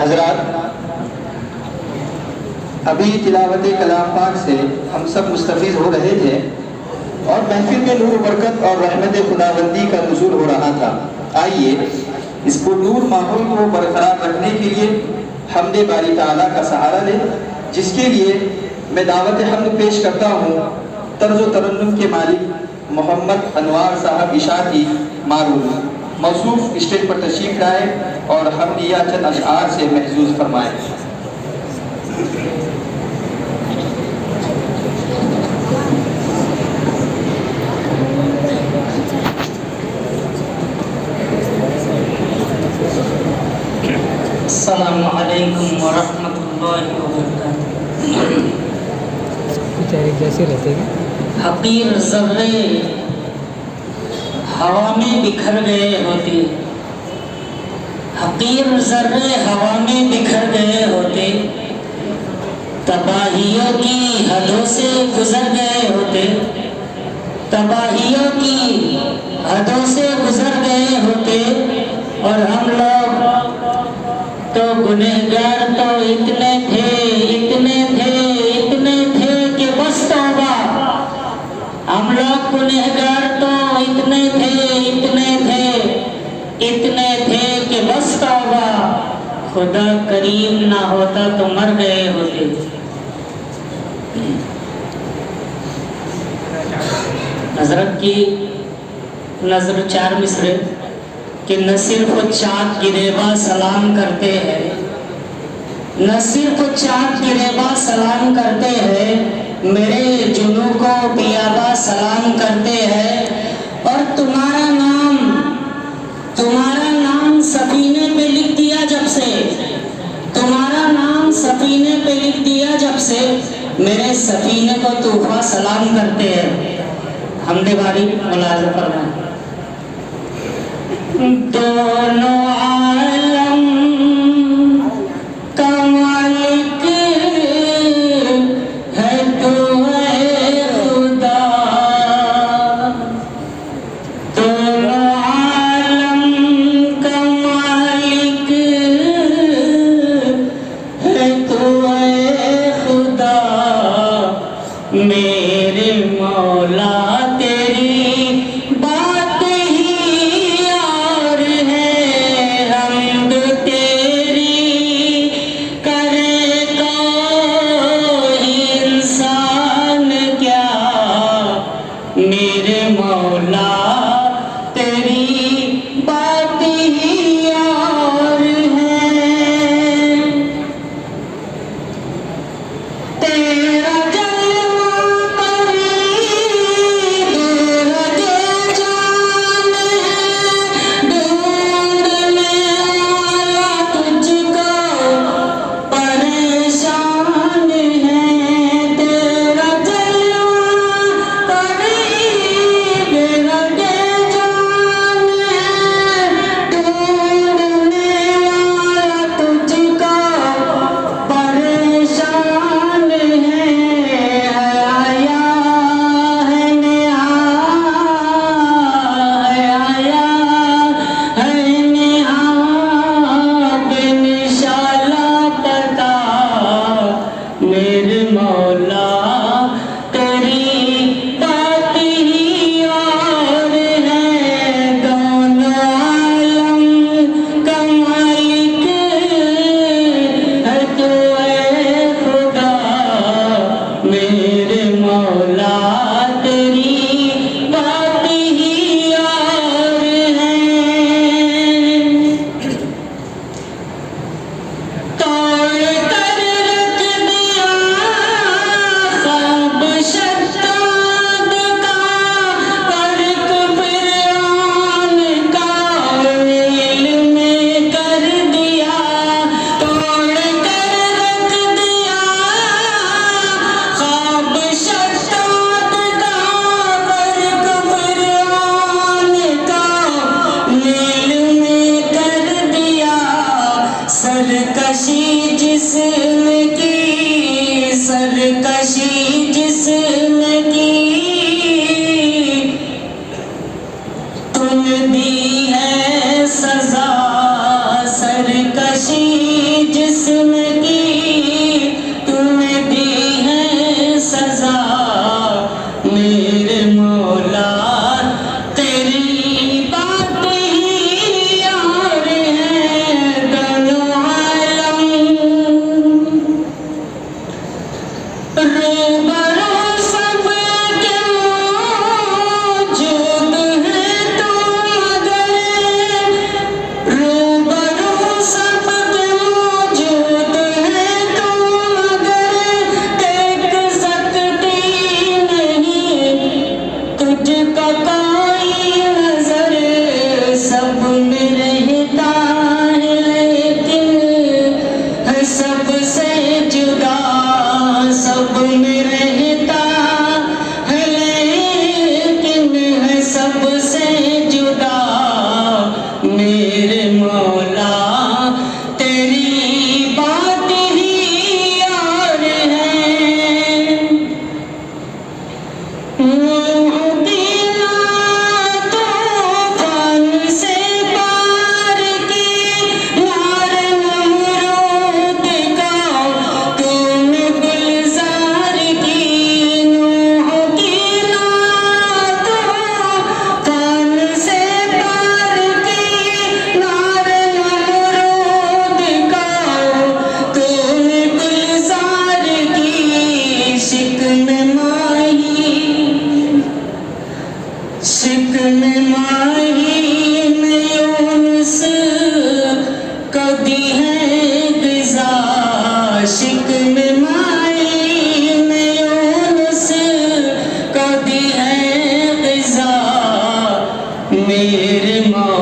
हज़रात, अभी तिलावत कलाम पाक से हम सब मुस्तफ़ीज़ हो रहे थे और महफिल में नूर बरकत और रहमत खुदाबंदी का नुज़ूल हो रहा था। आइए इस पुरनूर माहौल को बरकरार रखने के लिए हमदे बारी ताला का सहारा लें, जिसके लिए मैं दावत हम्द पेश करता हूँ तर्ज़ तरन्नुम के मालिक मोहम्मद अनवार साहब इशाती मारूफ मौसूफ स्टेज पर तशरीफ लाए और हमदिया चंद अशआर से महसूस फरमाए। अस्सलामु अलैकुम व रहमतुल्लाहि व बरकातुहू। कुछ एक जैसे रहते हैं। हकीर ज़र्रे हवा में बिखर गए होते, हकीर ज़र्रे हवा में बिखर गए होते, तबाहियों की हदों से गुजर गए होते, तबाहियों की हदों से गुजर गए होते। और हम लोग तो गुनहगार तो इतने थे, इतने थे, इतने थे कि बस तौबा। हम लोग गुनहगार तो इतने थे, इतने थे, इतने थे कि बस तौबा। खुदा करीम ना होता तो मर गए होते। हज़रत की नज़र चार मिसरे कि न सिर्फ चाँद गिरेबा सलाम करते हैं, न सिर्फ चाँद गिरेबा सलाम करते हैं, मेरे जुनू को पियाबा सलाम करते हैं। और तुम्हारा नाम सफीने पे लिख दिया जब से, तुम्हारा नाम सफीने पे लिख दिया जब से, मेरे सफीने को तूफा सलाम करते हैं। हमदे बारी मुलाज़ा फरमाए। दोनों आलम का मालिक है तू है खुदा, दोनों आलम का मालिक है तू है खुदा। मेरे मौला तेरी बात ही और है, हम में माई ने यूनुस को दी है ग़िज़ा, मेरे मौला